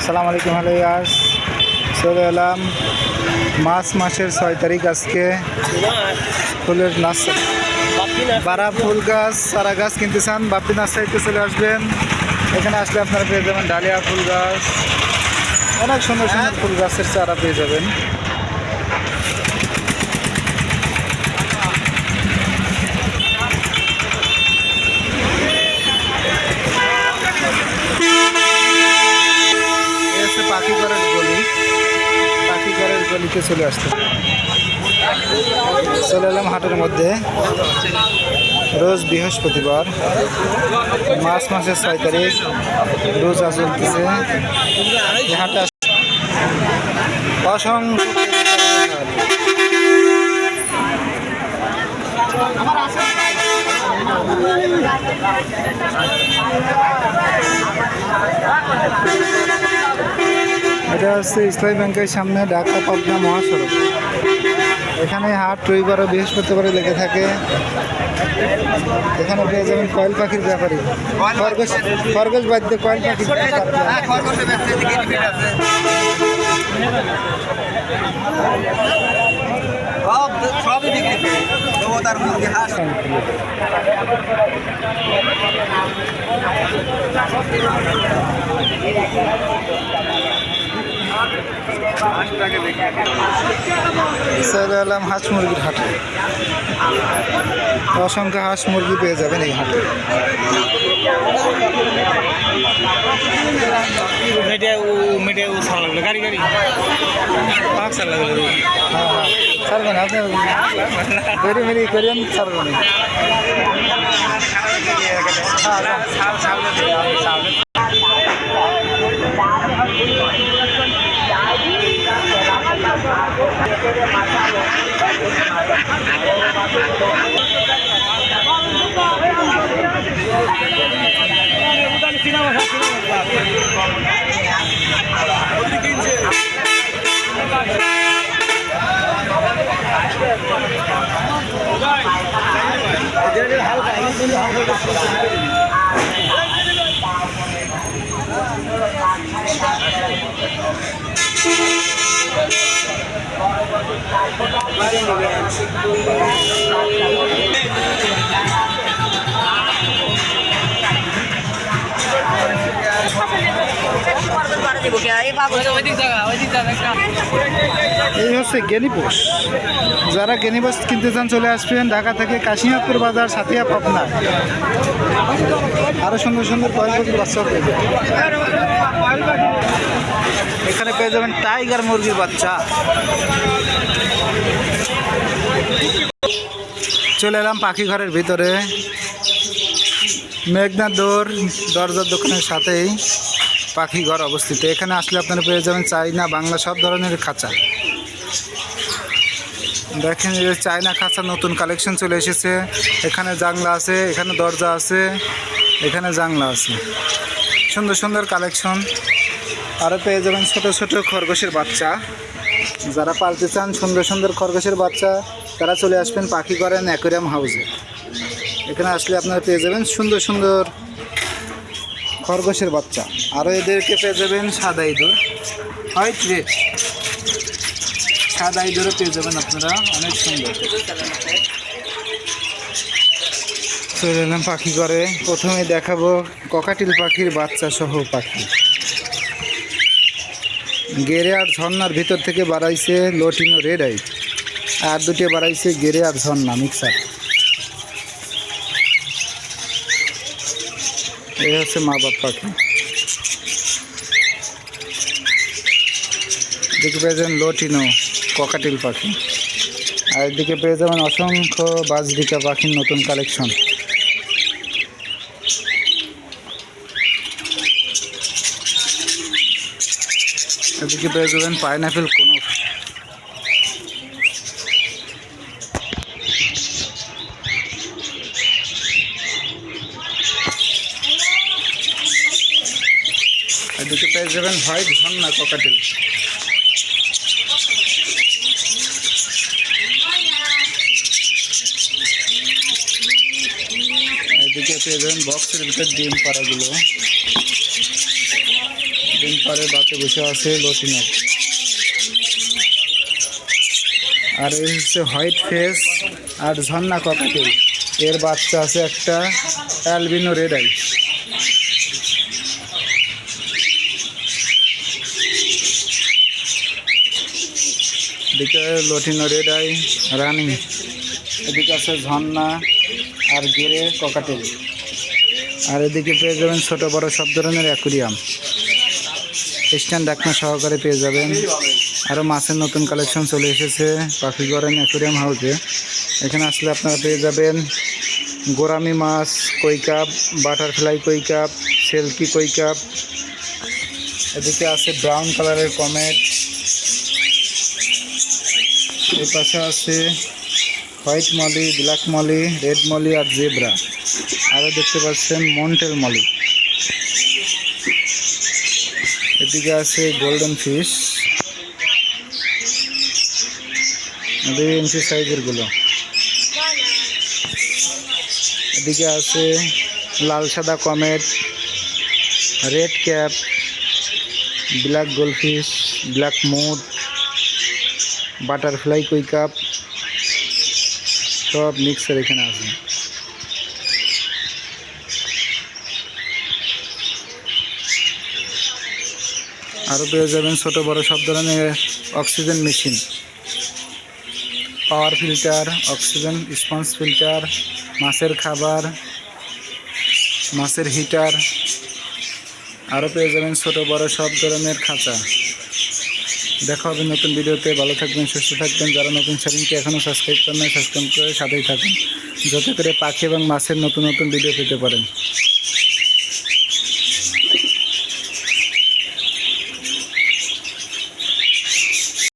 আসসালামু আলাইকুম hello years, চলে এলাম মার্চ মাসের 6 তারিখ। আজকে ফুলের নার্সারি, বারা ফুল গাছ চারা গাছ কিনতে চান বাপ্পি নার্সারিতে চলে আসবেন। এখানে আসলে আপনারা পেয়ে যাবেন ডালিয়া ফুল গাছ, অনেক সুন্দর সুন্দর ফুল গাছের চারা পেয়ে যাবেন। পাখিঘরের গলি, পাখিঘরের গলিতে চলে আসতে চলে এলাম হাটের মধ্যে। রোজ বৃহস্পতিবার, মার্চ মাসের 6 তারিখ, রোজা চলতেছে। এই হাটে অসংখ্য এটা হচ্ছে ইসলামী ব্যাংকের সামনে ঢাকা পাবনা মহাসড়ক। এখানে হাট রবিবার ও বৃহস্পতিবারে লেগে থাকে। এখানে পেয়ে যাবেন কয়েল পাখির ব্যাপারী, খরগোশ বাদ্যে কয়েল পাখি। সবই বিক্রি তার মুরগি হাঁস চলে এলাম হাঁস মুরগির হাটে। অসংখ্য হাঁস মুরগি পেয়ে যাবেন এই হাটে। গাড়ি গাড়ি ছাড়বেন আপনি বেরি মেরি করেন, ছাড়বেন। এই হচ্ছে গেনিপোষ। যারা গেনিপোষ কিনতে চান চলে আসবেন ঢাকা থেকে কাশিনাথপুর বাজার, সাথিয়া পাবনা। আরো সুন্দর সুন্দর কয়েল পাখির বাচ্চা পেয়ে যাবেন। এখানে পেয়ে যাবেন টাইগার মুরগির বাচ্চা। চলে এলাম পাখি ঘরের ভিতরে। মেঘনা দরজার দোকানের সাথেই পাখি ঘর অবস্থিত। এখানে আসলে আপনারা পেয়ে যাবেন চাইনা বাংলা সব ধরনের খাঁচা। দেখেন এই চাইনা খাঁচা নতুন কালেকশন চলে এসেছে। এখানে জানলা আছে, এখানে দরজা আছে, এখানে জানলা আছে, সুন্দর সুন্দর কালেকশন। আরও পেয়ে যাবেন ছোট ছোট খরগোশের বাচ্চা। যারা পালতে চান সুন্দর সুন্দর খরগোশের বাচ্চা, তারা চলে আসবেন পাখি ঘরের অ্যাকোয়ারিয়াম হাউসে। এখানে আসলে আপনারা পেয়ে যাবেন সুন্দর সুন্দর খরগোশের বাচ্চা। আরও এদেরকে পেয়ে যাবেন সাদা ইঁদুর, হোয়াইট রেড সাদা ইঁদুরও পেয়ে যাবেন আপনারা, অনেক সুন্দর। চলে এলাম পাখি ঘরে। প্রথমে দেখাবো ককাটিল পাখির বাচ্চা সহ পাখি। গেরে আর ঝর্নার ভিতর থেকে বাড়াইছে লটিনো রেড আই, আর দুটো বাড়াইছে গেরে আর ঝর্না মিক্সার। এই হচ্ছে মা বাপ পাখি। এদিকে পেয়ে যাবেন লটিনো ককাটিল পাখি, আর এদিকে পেয়ে যাবেন অসংখ্য বাজরিকা পাখির নতুন কালেকশন। এদিকে পেয়ে যাবেন পাইনাপেল কোনো। এদিকে পেয়ে যাবেন হোয়াইট ঝর্না ককাটেল। এদিকে পেয়ে যাবেন বক্সের ভিতর ডিম পাড়াগুলো। ডিম পাড়ে বাতে বসে আছে লটিনার। আর এই হচ্ছে হোয়াইট ফেস আর ঝর্ণা ককাটেল, এর বাচ্চা আছে একটা অ্যালবিনো রেড আই। এদিকে লটিনো রেড আই রানিং, এদিকে আছে ঝর্ণা আর গেরে ককাটেল। আর এদিকে পেয়ে যাবেন ছোট বড় সব ধরনের অ্যাকুরিয়াম, স্ট্যান্ড ডাকনা সহকারে পেয়ে যাবেন। আরও মাছের নতুন কালেকশন চলে এসেছে পাখিগড়েন অ্যাকুরিয়াম হাউসে। এখানে আসলে আপনারা পেয়ে যাবেন গোরামি মাছ, কই কাপ, বাটারফ্লাই কই কাপ, সেলকি কই কাপ। এদিকে আছে ব্রাউন কালারের কমেট, এই পাশে আছে white molly, black molly, red molly আর জেব্রা। আরও দেখতে পাচ্ছেন মন্টেল মলি। এদিকে আছে গোল্ডেন ফিশ 2 ইঞ্চি সাইজের গুলো। এদিকে আছে লাল সাদা comet, red cap, black goldfish, black moor, butterfly koi carp, সব মিক্সার এখানে আছে। আরও পেয়ে যাবেন ছোট বড় সব ধরনের oxygen machine, power filter, oxygen sponge filter, মাছের খাবার, মাছের হিটার। আরও পেয়ে যাবেন ছোট বড় সব ধরনের খাঁচা। দেখা হবে নতুন ভিডিওতে। ভালো থাকবেন, সুস্থ থাকবেন। যারা নতুন চ্যানেলটি এখনও সাবস্ক্রাইব করেন না, সাবস্ক্রাইব করে সাথেই থাকুন, যাতে করে পাখি এবং মাছের নতুন নতুন ভিডিও পেতে পারেন।